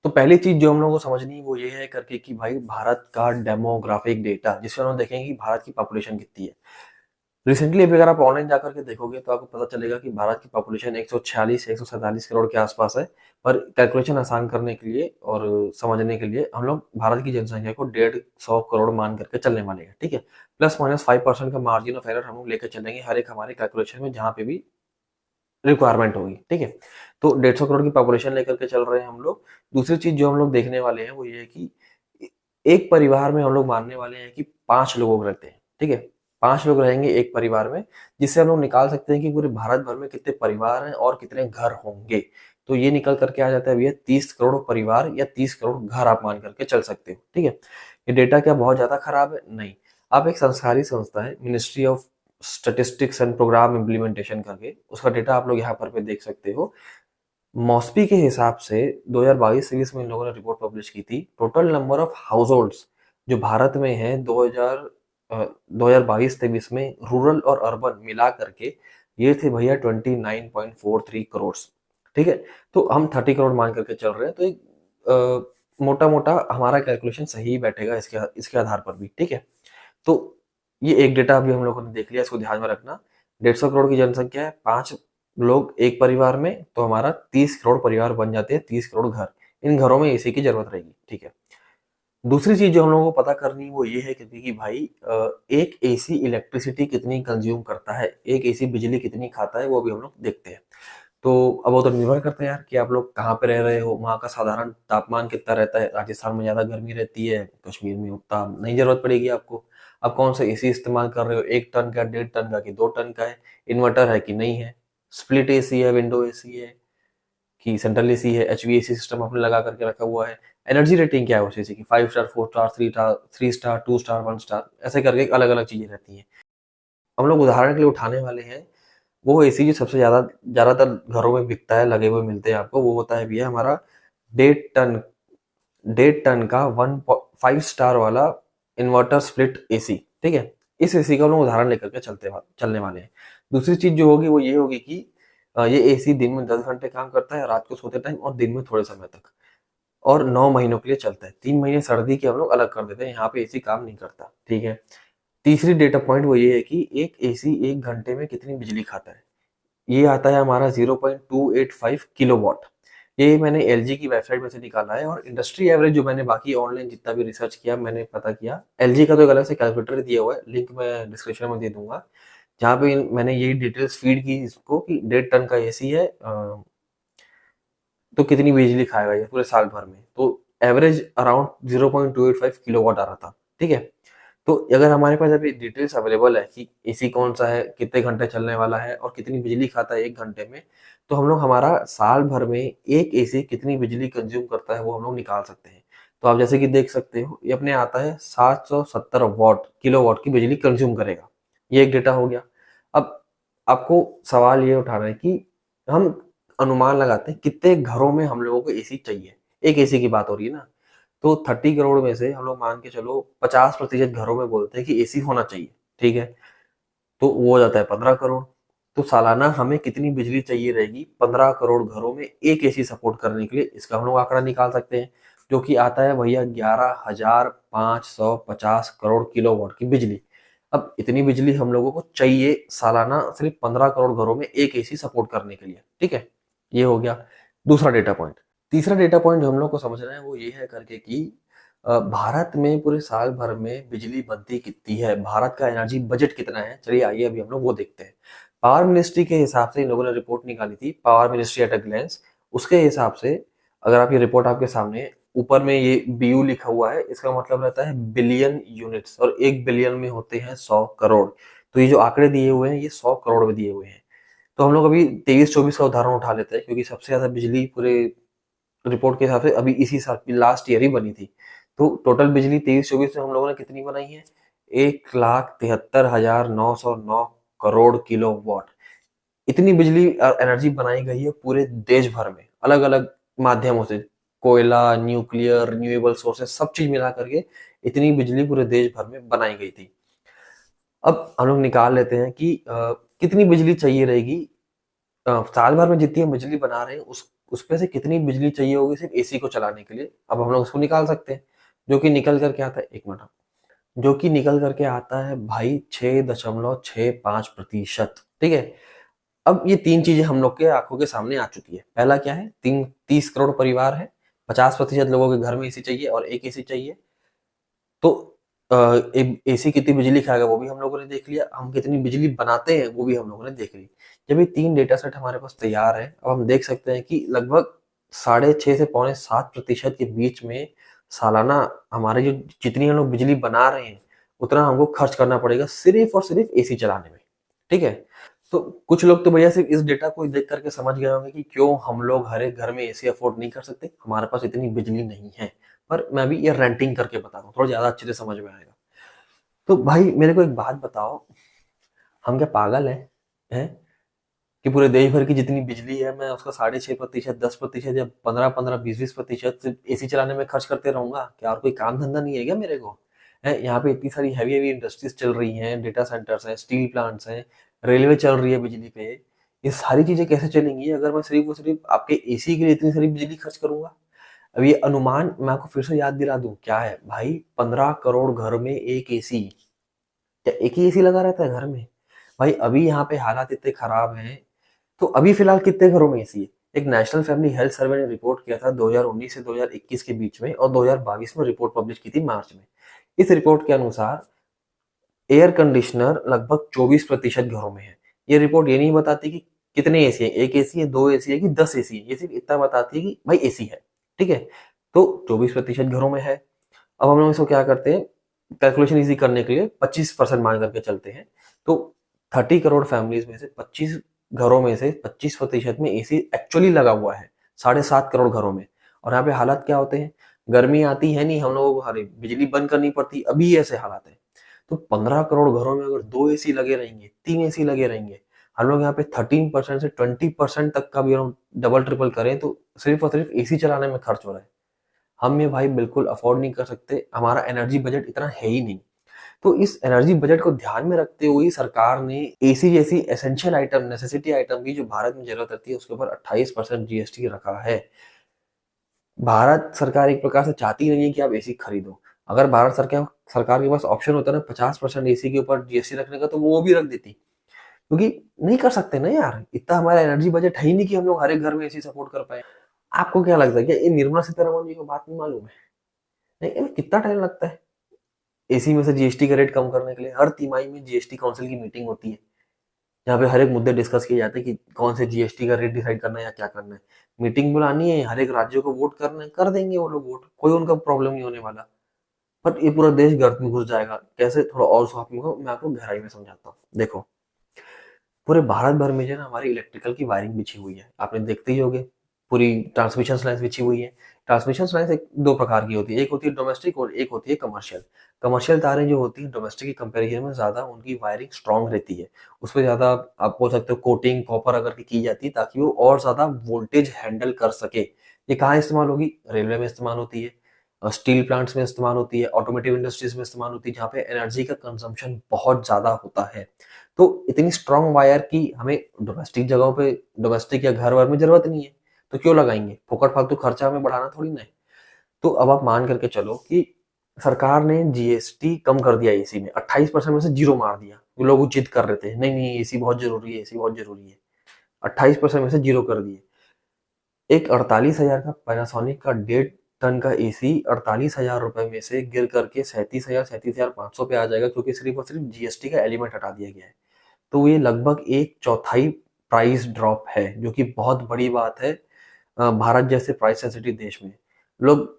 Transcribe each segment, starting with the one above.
तो पहली चीज जो हम लोगों को समझनी है वो ये है करके कि भाई भारत का डेमोग्राफिक डेटा, जिसमें हम लोग देखेंगे कि भारत की पॉपुलेशन कितनी है। रिसेंटली अभी अगर आप ऑनलाइन जाकर के देखोगे तो आपको पता चलेगा कि भारत की पॉपुलेशन 146 147 करोड़ के आसपास है। पर कैलकुलेशन आसान करने के लिए और समझने के लिए हम लोग भारत की जनसंख्या को 150 करोड़ मान करके चलने वाले हैं, ठीक है। ±5% का मार्जिन ऑफ एरर हम लोग लेकर चलेंगे हर एक हमारे कैलकुलेशन में जहाँ पे भी रिक्वायरमेंट होगी, ठीक है। तो 150 करोड़ की पॉपुलेशन लेकर के चल रहे हैं हम लोग। दूसरी चीज जो हम लोग देखने वाले हैं वो ये है कि एक परिवार में हम लोग मानने वाले हैं कि 5 लोग रहते हैं, ठीक है। 5 लोग रहेंगे एक परिवार में, जिससे हम लोग निकाल सकते हैं कि पूरे भारत भर में कितने परिवार हैं और कितने घर होंगे। तो ये निकल करके आ जाता है भैया 30 करोड़ परिवार या 30 करोड़ घर आप मान करके चल सकते हो, ठीक है। ये डेटा क्या बहुत ज्यादा खराब है? नहीं। आप एक सरकारी संस्था है ministry of statistics and programme implementation करके, उसका डेटा आप लोग यहाँ पर पे देख सकते हो। मॉस्पी के हिसाब से 2022-23 में इन लोगों ने रिपोर्ट पब्लिश की थी। टोटल नंबर ऑफ हाउसहोल्ड्स जो भारत में है 2022-23 में रूरल और अर्बन मिला करके ये थे भैया 29.43 करोड़, ठीक है। तो हम 30 करोड़ मान करके चल रहे हैं, तो एक मोटा मोटा हमारा कैलकुलेशन सही बैठेगा इसके इसके आधार पर भी, ठीक है। तो ये एक डेटा अभी हम लोगों ने देख लिया, इसको ध्यान में रखना। 150 करोड़ की जनसंख्या है, 5 लोग एक परिवार में, तो हमारा 30 करोड़ परिवार बन जाते हैं, 30 करोड़ घर। इन घरों में एसी की जरूरत रहेगी, ठीक है। दूसरी चीज जो हम लोगों को पता करनी है वो ये है कि भाई एक एसी इलेक्ट्रिसिटी कितनी कंज्यूम करता है, एक एसी बिजली कितनी खाता है, वो भी हम लोग देखते हैं। तो अब वो तो निर्भर करता है यार कि आप लोग कहाँ पे रह रहे हो, वहाँ का साधारण तापमान कितना रहता है। राजस्थान में ज्यादा गर्मी रहती है, कश्मीर में उतना नहीं जरूरत पड़ेगी आपको। आप कौन सा एसी इस्तेमाल कर रहे हो, 1 टन का, 1.5 टन का, कि 2 टन का है, इन्वर्टर है कि नहीं है, स्प्लिट एसी है, विंडो एसी है कि सेंट्रल एसी है, एचवीएसी सिस्टम आपने लगा करके रखा हुआ है। एनर्जी रेटिंग क्या है उस एसी की, 5 star, 4 star, 3 star, 3 star, 2 star, 1 star, ऐसे करके अलग अलग चीजें रहती हैं। हम लोग उदाहरण के लिए उठाने वाले हैं वो एसी जो सबसे ज्यादातर घरों में बिकता है, लगे हुए मिलते हैं आपको, वो होता है भैया हमारा 1.5 टन, 1.5 टन का 1.5 स्टार वाला इन्वर्टर स्प्लिट एसी, ठीक है। इस एसी का हम लोग उदाहरण लेकर के चलने वाले हैं। दूसरी चीज जो होगी वो ये होगी कि ये एसी दिन में 10 घंटे काम करता है, रात को सोते टाइम, और दिन में थोड़े समय तक, और 9 महीनों के लिए चलता है। 3 महीने सर्दी के हम लोग अलग कर देते हैं, यहाँ पे एसी काम नहीं करता, ठीक है। तीसरी डेटा पॉइंट वो ये है कि एक एसी 1 घंटे में कितनी बिजली खाता है। ये आता है हमारा 0.285 किलोवाट। ये मैंने एलजी की वेबसाइट में से निकाला है, और इंडस्ट्री एवरेज जो मैंने बाकी ऑनलाइन जितना भी रिसर्च किया, मैंने पता किया, एलजी का तो एक अलग से कैलकुलेटर दिया हुआ है, लिंक मैं डिस्क्रिप्शन में दे दूंगा, जहाँ पे मैंने यही डिटेल्स फीड की इसको कि 1.5 टन का एसी है, तो कितनी बिजली खाएगा ये पूरे साल भर में। तो एवरेज अराउंड 0.285 किलोवाट आ रहा था, ठीक है। तो अगर हमारे पास अभी डिटेल्स अवेलेबल है कि एसी कौन सा है, कितने घंटे चलने वाला है, और कितनी बिजली खाता है 1 घंटे में, तो हम लोग हमारा साल भर में एक एसी कितनी बिजली कंज्यूम करता है वो हम लोग निकाल सकते हैं। तो आप जैसे कि देख सकते हो ये अपने आता है 770 किलोवाट की बिजली कंज्यूम करेगा। ये एक डेटा हो गया। अब आपको सवाल ये उठाना है कि हम अनुमान लगाते हैं कितने घरों में हम लोगों को एसी चाहिए। एक एसी की बात हो रही है ना, तो 30 करोड़ में से हम लोग मान के चलो 50% घरों में बोलते हैं कि एसी होना चाहिए, ठीक है। तो वो हो जाता है 15 करोड़। तो सालाना हमें कितनी बिजली चाहिए रहेगी 15 करोड़ घरों में एक एसी सपोर्ट करने के लिए, इसका हम लोग आंकड़ा निकाल सकते हैं, जो कि आता है भैया 11,550 करोड़ किलोवाट की बिजली। अब इतनी बिजली हम लोगों को चाहिए सालाना सिर्फ 15 करोड़ घरों में एक एसी सपोर्ट करने के लिए, ठीक है। ये हो गया दूसरा डेटा पॉइंट। तीसरा डेटा पॉइंट जो हम लोग को समझना है वो ये है करके कि भारत में पूरे साल भर में बिजली बनती कितनी है, भारत का एनर्जी बजट कितना है। चलिए आइए अभी हम लोग वो देखते हैं। पावर मिनिस्ट्री के हिसाब से इन लोगों ने रिपोर्ट निकाली थी, power ministry at a glance. उसके हिसाब से अगर आप ये रिपोर्ट आपके सामने है, ऊपर में ये बीयू लिखा हुआ है, इसका मतलब रहता है बिलियन यूनिट्स, और 1 बिलियन में होते हैं 100 करोड़। तो ये जो आंकड़े दिए हुए हैं ये 100 करोड़ में दिए हुए हैं। तो हम लोग अभी 23-24 का उदाहरण उठा लेते हैं, क्योंकि सबसे ज्यादा बिजली पूरे रिपोर्ट के हिसाब से अभी इसी साल लास्ट ईयर ही बनी थी। तो टोटल बिजली 23-24 में हम लोगों ने कितनी बनाई है, 1,73,909 करोड़ किलोवाट। इतनी बिजली एनर्जी बनाई गई है पूरे देश भर में, अलग अलग माध्यमों से, कोयला, न्यूक्लियर, रिन्यूएबल सोर्सेस, सब चीज मिला करके इतनी बिजली पूरे देश भर में बनाई गई थी। अब हम लोग निकाल लेते हैं कि कितनी बिजली चाहिए रहेगी साल भर में जितनी हम बिजली बना रहे हैं उसपे से कितनी बिजली चाहिए होगी सिर्फ एसी को चलाने के लिए, अब हम लोग उसको निकाल सकते हैं। जो कि निकल करके आता है, एक मिनट, जो कि निकल करके आता है भाई 6.65%। ठीक है। अब ये तीन चीजें हम लोग के आंखों के सामने आ चुकी है। पहला क्या है, 30 करोड़ परिवार है, 50% लोगों के घर में एसी चाहिए और एक एसी चाहिए। तो एक एसी कितनी बिजली खाएगा वो भी हम लोगों ने देख लिया, हम कितनी बिजली बनाते हैं वो भी हम लोगों ने देख ली। जब ये तीन डेटा सेट हमारे पास तैयार है, अब हम देख सकते हैं कि लगभग 6.5 से 7.25% के बीच में सालाना हमारे जो जितनी हम लोग बिजली बना रहे हैं उतना हमको खर्च करना पड़ेगा सिर्फ और सिर्फ एसी चलाने में। ठीक है। तो कुछ लोग तो भैया सिर्फ इस डेटा को देख करके समझ गए होंगे कि क्यों हम लोग हर एक घर में एसी अफोर्ड नहीं कर सकते, हमारे पास इतनी बिजली नहीं है। पर मैं अभी ये रेंटिंग करके बता रहा हूँ, थोड़ा ज्यादा अच्छे से समझ में आएगा। तो भाई मेरे को एक बात बताओ, हम क्या पागल हैं कि पूरे देश भर की जितनी बिजली है मैं उसका 6.5%, 10% या 15-15, 20-20% सिर्फ एसी चलाने में खर्च करते रहूंगा? क्या और कोई काम धंधा नहीं है क्या मेरे को? है यहाँ पे इतनी सारी हैवी हैवी इंडस्ट्रीज चल रही हैं, डेटा सेंटर्स हैं, स्टील प्लांट्स हैं, रेलवे चल रही है बिजली पे। ये सारी चीजें कैसे चलेंगी अगर मैं सिर्फ और सिर्फ आपके एसी के लिए इतनी सारी बिजली खर्च करूंगा? अब ये अनुमान मैं आपको फिर से याद दिला दूं, क्या है भाई, 15 करोड़ घर में एक एसी। क्या एक ही एसी लगा रहता है घर में? भाई अभी यहाँ पे हालात इतने खराब हैं, तो अभी फिलहाल कितने घरों में एसी है? एक नेशनल फैमिली हेल्थ सर्वे ने रिपोर्ट किया था 2019 से 2021 के बीच में, और 2022 में रिपोर्ट पब्लिश की थी मार्च में। इस रिपोर्ट के अनुसार एयर कंडीशनर लगभग 24% घरों में है। ये रिपोर्ट ये नहीं बताती कि कितने एसी है, एक एसी है, दो एसी है कि 10 एसी है, ये सिर्फ इतना बताती है कि भाई एसी है। ठीक है। तो 24% घरों में है। अब हम लोग इसको क्या करते हैं, कैलकुलेशन इजी करने के लिए 25% मान करके चलते हैं। तो 30 करोड़ फैमिलीज में से 25 घरों में से 25% में एसी एक्चुअली लगा हुआ है, 7.5 करोड़ घरों में। और यहाँ पे हालात क्या होते हैं, गर्मी आती है नहीं, हम लोगों को हरे बिजली बंद करनी पड़ती, अभी ऐसे हालात है। तो 15 करोड़ घरों में अगर दो एसी लगे रहेंगे, तीन एसी लगे रहेंगे, हम लोग यहाँ पे 13% से 20% तक का भी हम डबल ट्रिपल करें तो सिर्फ और सिर्फ एसी चलाने में खर्च हो रहा है। हम ये भाई बिल्कुल अफोर्ड नहीं कर सकते, हमारा एनर्जी बजट इतना है ही नहीं। तो इस एनर्जी बजट को ध्यान में रखते हुए सरकार ने एसी जैसी एसेंशियल आइटम, नेसेसिटी आइटम की जो भारत में जरूरत रहती है उसके ऊपर 28% जीएसटी रखा है। भारत सरकार एक प्रकार से चाहती नहीं है कि आप एसी खरीदो। अगर भारत सरकार सरकार के पास ऑप्शन होता ना 50% एसी के ऊपर जीएसटी रखने का, तो वो भी रख देती। क्योंकि नहीं कर सकते ना यार, इतना हमारा एनर्जी बजट है ही नहीं कि हम लोग हर एक घर में एसी सपोर्ट कर पाए। आपको क्या लगता है, क्या ये निर्मला सीतारमण जी को बात नहीं मालूम है? नहीं, इन्हें कितना टाइम लगता है एसी में से जीएसटी का रेट कम करने के लिए? हर तिमाही में जीएसटी काउंसिल की मीटिंग होती है, जहाँ पे हर एक मुद्दे डिस्कस किए जाते हैं कि कौन से जीएसटी का रेट डिसाइड करना है या क्या करना है। मीटिंग बुलानी है, हर एक राज्यों को वोट करना है, कर देंगे वो लोग वोट, कोई उनका प्रॉब्लम नहीं होने वाला। बट ये पूरा देश गर्त में घुस जाएगा कैसे, थोड़ा और स्वाभाविक होगा, मैं आपको गहराई में समझाता हूँ। देखो, पूरे भारत भर में जो है ना हमारी इलेक्ट्रिकल की वायरिंग बिछी हुई है, आपने देखते ही होंगे। पूरी ट्रांसमिशन लाइन बिछी हुई है। ट्रांसमिशन लाइन एक दो प्रकार की होती है, एक होती है डोमेस्टिक और एक होती है कमर्शियल। कमर्शियल तारें जो होती हैं डोमेस्टिक की कंपैरिजन में ज्यादा उनकी वायरिंग स्ट्रांग रहती है। उसपे ज्यादा आप बोल सकते हो कोटिंग कॉपर अगर की जाती है, ताकि वो और ज्यादा वोल्टेज हैंडल कर सके। ये कहाँ इस्तेमाल होगी, रेलवे में इस्तेमाल होती है, स्टील प्लांट्स में इस्तेमाल होती है, ऑटोमोटिव इंडस्ट्रीज में इस्तेमाल होती है, जहाँ पे एनर्जी का कंजम्पशन बहुत ज्यादा होता है। तो इतनी स्ट्रांग वायर की हमें डोमेस्टिक जगहों पे, डोमेस्टिक या घर वर में जरूरत नहीं है, तो क्यों लगाएंगे? फोकट फालतू खर्चा हमें बढ़ाना थोड़ी ना है। तो अब आप मान करके चलो कि सरकार ने जीएसटी कम कर दिया एसी में, 28% में से जीरो मार दिया। वो लोग जिद कर रहे थे नहीं नहीं एसी बहुत जरूरी है, एसी बहुत जरूरी है, 28% में से जीरो कर दिए। एक 48,000 का पैनासोनिक का 1.5 टन का एसी 48,000 रुपए में से गिर करके 37,500 पे आ जाएगा, क्योंकि सिर्फ और सिर्फ जीएसटी का एलिमेंट हटा दिया गया है। तो ये लगभग एक चौथाई प्राइस ड्रॉप है, जो कि बहुत बड़ी बात है। भारत जैसे प्राइस सेंसिटिव देश में लोग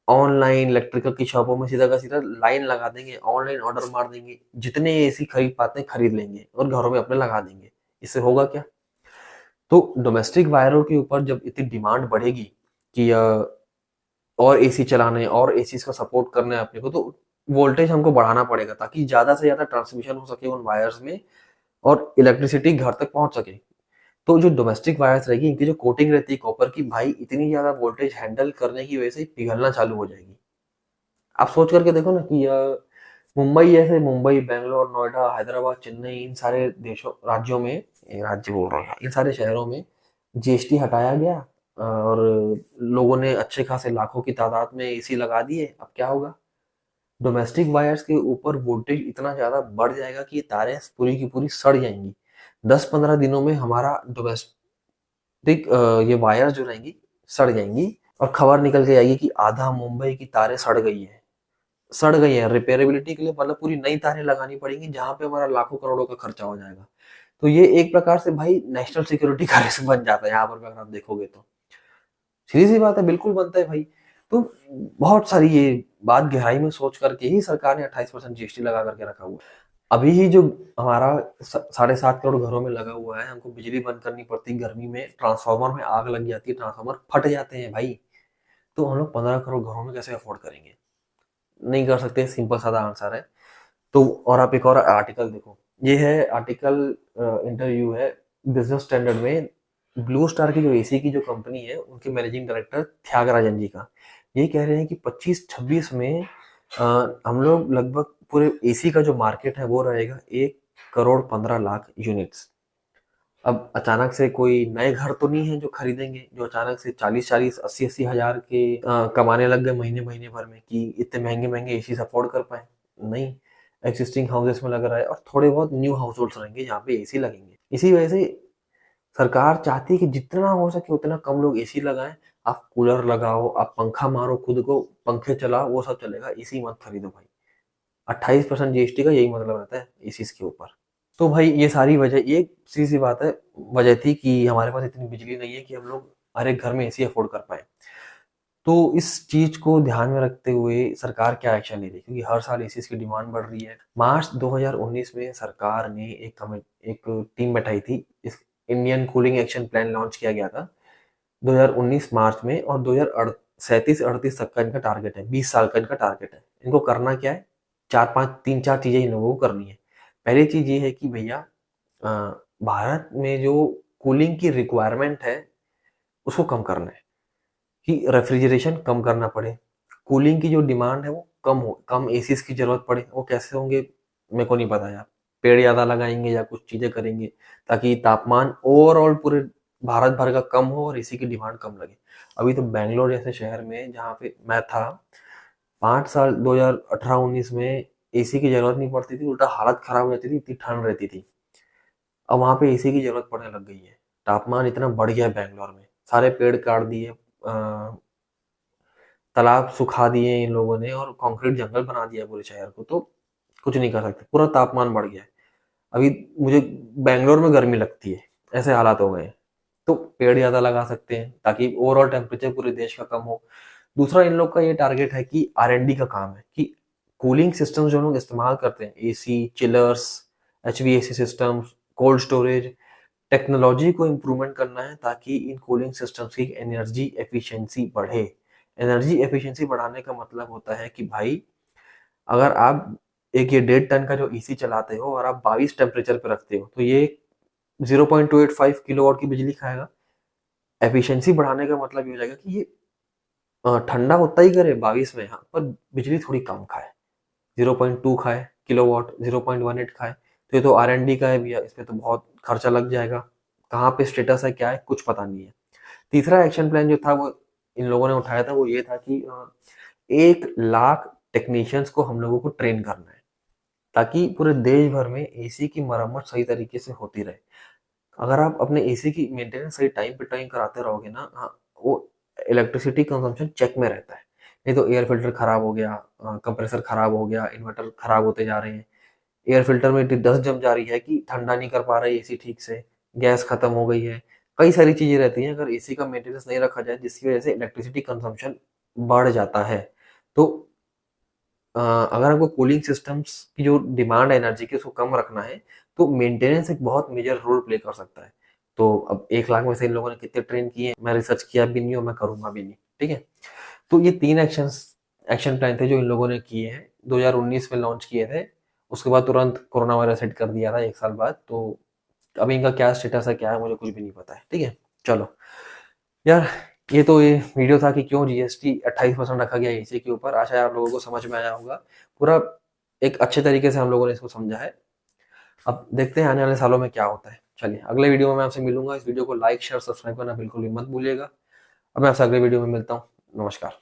ऑनलाइन इलेक्ट्रिकल की शॉपों में सीधा का सीधा लाइन लगा देंगे, ऑनलाइन ऑर्डर मार देंगे, जितने एसी खरीद पाते हैं खरीद लेंगे और घरों में अपने लगा देंगे। इससे होगा क्या? तो डोमेस्टिक वायरों के ऊपर जब इतनी डिमांड बढ़ेगी कि और एसी चलाने और एसी का सपोर्ट करना है अपने को, तो वोल्टेज हमको बढ़ाना पड़ेगा ताकि ज्यादा से ज्यादा ट्रांसमिशन हो सके उन वायर्स में और इलेक्ट्रिसिटी घर तक पहुंच सके। तो जो डोमेस्टिक वायर्स रहेगी, इनकी जो कोटिंग रहती है कॉपर की, भाई इतनी ज्यादा वोल्टेज हैंडल करने की वजह से पिघलना चालू हो जाएगी। आप सोच करके देखो ना कि मुंबई जैसे, मुंबई, बेंगलोर, नोएडा, हैदराबाद, चेन्नई, इन सारे देशों राज्यों में, राज्य बोल रहा हूँ, इन सारे शहरों में जीएसटी हटाया गया, और लोगों ने अच्छे खासे लाखों की तादाद में एसी लगा दिए। अब क्या होगा, डोमेस्टिक वायर्स के ऊपर वोल्टेज इतना ज्यादा बढ़ जाएगा कि ये तारें पूरी की पूरी सड़ जाएंगी। 10-15 दिनों में हमारा डोमेस्टिक ये वायर जो रहेंगी सड़ जाएंगी, और खबर निकल के आएगी कि आधा मुंबई की तारें सड़ गई है। रिपेयरेबिलिटी के लिए मतलब पूरी नई तारें लगानी पड़ेंगी, जहां पे हमारा लाखों करोड़ों का खर्चा हो जाएगा। तो ये एक प्रकार से भाई नेशनल सिक्योरिटी का रिस्क बन जाता है यहाँ पर, अगर आप देखोगे तो सीधी सी बात है, बिल्कुल बनता है भाई। तो बहुत सारी ये बात गहराई में सोच करके ही सरकार ने 28% जीएसटी लगा करके रखा हुआ है। अभी ही जो हमारा 7.5 करोड़ घरों में लगा हुआ है, हमको बिजली बंद करनी पड़ती, गर्मी में ट्रांसफार्मर में आग लग जाती है, ट्रांसफार्मर फट जाते हैं भाई। तो हम लोग 15 करोड़ घरों में कैसे अफोर्ड करेंगे? नहीं कर सकते, सिंपल सादा आंसर है। तो और आप एक और आर्टिकल देखो, ये है आर्टिकल, इंटरव्यू है बिजनेस स्टैंडर्ड में ब्लू स्टार की जो एसी की जो कंपनी है, उनके मैनेजिंग डायरेक्टर त्यागराजन जी का। ये कह रहे हैं कि 25-26 में हम लोग लगभग पूरे एसी का जो मार्केट है वो रहेगा 1 करोड़ 15 लाख यूनिट्स। अब अचानक से कोई नए घर तो नहीं है जो खरीदेंगे, जो अचानक से 40-40 80-80 हजार के कमाने लग गए महीने महीने भर में, कि इतने महंगे महंगे एसी अफोर्ड कर पाए। नहीं, एक्सिस्टिंग हाउसेस में लग रहा है, और थोड़े बहुत न्यू हाउस होल्ड्स रहेंगे जहाँ पे एसी लगेंगे। इसी वजह से सरकार चाहती है कि जितना हो सके उतना कम लोग एसी लगाएं। आप कूलर लगाओ, आप पंखा मारो, खुद को पंखे चलाओ, वो सब चलेगा, एसी मत खरीदो भाई। 28% जीएसटी का यही मतलब रहता है एसी के ऊपर। तो भाई ये सारी वजह, ये सीधी सी बात है, वजह थी कि हमारे पास इतनी बिजली नहीं है कि हम लोग हर एक घर में एसी अफोर्ड कर पाए। तो इस चीज को ध्यान में रखते हुए सरकार क्या एक्शन ले रही है, क्योंकि हर साल एसी की डिमांड बढ़ रही है। मार्च 2019 में सरकार ने एक टीम बैठाई थी, इस Indian cooling action plan launch किया गया था 2019 मार्च में, और 2037-38 तक का इनका टारगेट है, 20 साल का इनका टारगेट है। इनको करना क्या है, 3-4 चीजें इन लोगों को करनी है। पहली चीज ये है कि भैया भारत में जो कूलिंग की रिक्वायरमेंट है उसको कम करना है, कि रेफ्रिजरेशन कम करना पड़े, कूलिंग की जो डिमांड है वो कम हो, कम एसीज की जरूरत पड़े। वो कैसे होंगे मेरे को नहीं पता यार, पेड़ ज्यादा लगाएंगे या कुछ चीजें करेंगे ताकि तापमान ओवरऑल पूरे भारत भर का कम हो और एसी की डिमांड कम लगे। अभी तो बैंगलोर जैसे शहर में, जहाँ पे मैं था 5 साल, 2018-19 में एसी की जरूरत नहीं पड़ती थी, उल्टा हालत खराब हो जाती थी, इतनी ठंड रहती थी। अब वहां पे एसी की जरूरत पड़ने लग गई है, तापमान इतना बढ़ गया है बैंगलोर में, सारे पेड़ काट दिए, तालाब सुखा दिए इन लोगों ने, और कंक्रीट जंगल बना दिया पूरे शहर को। तो कुछ नहीं कर सकते, पूरा तापमान बढ़ गया है। अभी मुझे बैंगलोर में गर्मी लगती है, ऐसे हालात हो गए हैं। तो पेड़ ज्यादा लगा सकते हैं ताकि ओवरऑल टेम्परेचर पूरे देश का कम हो। दूसरा, इन लोग का ये टारगेट है कि R&D का काम है, कि कूलिंग सिस्टम जो लोग इस्तेमाल करते हैं, AC, chillers, HVAC systems, cold storage, technology को इम्प्रूवमेंट करना है ताकि इन कूलिंग सिस्टम्स की एनर्जी एफिशिएंसी बढ़े। एनर्जी एफिशिएंसी बढ़ाने का मतलब होता है कि भाई अगर आप एक ये 1.5 टन का जो एसी चलाते हो और आप 22 टेम्परेचर पे रखते हो, तो ये 0.285 किलोवाट की बिजली खाएगा। एफिशिएंसी बढ़ाने का मतलब ये हो जाएगा कि ये ठंडा उतना ही करे 22 में, हाँ, पर बिजली थोड़ी कम खाए, 0.2 खाए किलोवाट, 0.18 खाए। तो ये तो R&D का है भैया, इस पे तो बहुत खर्चा लग जाएगा। कहाँ पे स्टेटस है, क्या है, कुछ पता नहीं है। तीसरा एक्शन प्लान जो था वो इन लोगों ने उठाया था, वो ये था कि 1 लाख टेक्नीशियंस को हम लोगों को ट्रेन करना है, ताकि पूरे देश भर में एसी की मरम्मत सही तरीके से होती रहे। अगर आप अपने एसी की मेंटेनेंस सही टाइम पे टाइम कराते रहोगे ना, हाँ, वो इलेक्ट्रिसिटी कंजम्पशन चेक में रहता है। नहीं तो एयर फिल्टर खराब हो गया, कंप्रेसर खराब हो गया, इन्वर्टर खराब होते जा रहे हैं, एयर फिल्टर में डस्ट जम जा रही है कि ठंडा नहीं कर पा रहा है एसी ठीक से, गैस खत्म हो गई है, कई सारी चीजें रहती हैं अगर एसी का मेंटेनेंस नहीं रखा जाए, जिसकी वजह से इलेक्ट्रिसिटी कंजम्पशन बढ़ जाता है। तो अगर आपको कूलिंग सिस्टम्स की जो डिमांड है एनर्जी की उसको कम रखना है, तो मेंटेनेंस एक बहुत मेजर रोल प्ले कर सकता है। तो अब 1 लाख में से इन लोगों ने कितने ट्रेन किए हैं, मैं रिसर्च किया भी नहीं और मैं करूंगा भी नहीं, ठीक है। तो ये 3 एक्शन प्लान थे जो इन लोगों ने किए हैं, 2019 में लॉन्च किए थे। उसके बाद तुरंत कोरोना वायरस हिट कर दिया था 1 साल बाद। तो अभी इनका क्या स्टेटस है, क्या है, मुझे कुछ भी नहीं पता है, ठीक है। चलो यार, ये वीडियो था कि क्यों जीएसटी 28% रखा गया एसी के ऊपर। आशा है आप लोगों को समझ में आया होगा पूरा, एक अच्छे तरीके से हम लोगों ने इसको समझा है। अब देखते हैं आने वाले सालों में क्या होता है। चलिए, अगले वीडियो में मैं आपसे मिलूंगा। इस वीडियो को लाइक शेयर सब्सक्राइब करना बिल्कुल भी मत भूलिएगा। अब मैं आपसे अगले वीडियो में मिलता हूँ। नमस्कार।